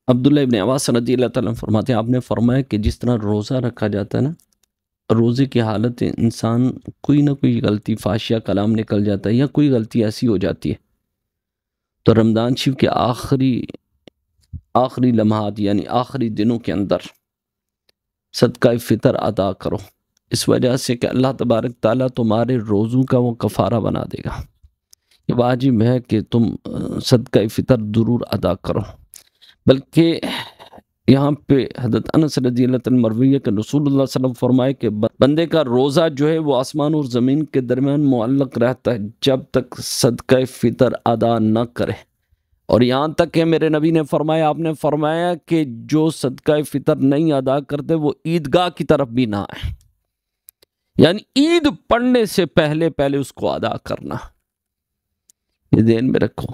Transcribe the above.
عبداللہ ابن عباس رضی اللہ تعالیٰ عنہ فرماتے ہیں آپ نے فرمایا کہ جس طرح روزہ رکھا جاتا ہے نا، روزے کی حالت انسان کوئی نہ کوئی غلطی، فحشیہ کلام نکل جاتا ہے یا کوئی غلطی ایسی ہو جاتی ہے، تو رمضان شریف کے آخری لمحات یعنی آخری دنوں کے اندر صدقہ فطر ادا کرو، اس وجہ سے کہ اللہ تبارک تعالیٰ تمہارے روزوں کا وہ کفارہ بنا دے گا۔ یہ واجب ہے کہ تم صدقہ فطر ضرور ادا کرو۔ بلکہ یہاں پہ حضرت انس رضی اللہ تعالیٰ مروی ہے کہ رسول اللہ صلی اللہ علیہ وسلم فرمائے کہ بندے کا روزہ جو ہے وہ آسمان اور زمین کے درمیان معلق رہتا ہے جب تک صدقہ فطر ادا نہ کرے، اور یہاں تک کہ میرے نبی نے فرمایا، آپ نے فرمایا کہ جو صدقہ فطر نہیں ادا کرتے وہ عیدگاہ کی طرف بھی نہ آئے، یعنی عید پڑھنے سے پہلے اس کو ادا کرنا۔ یہ ذہن میں رکھو۔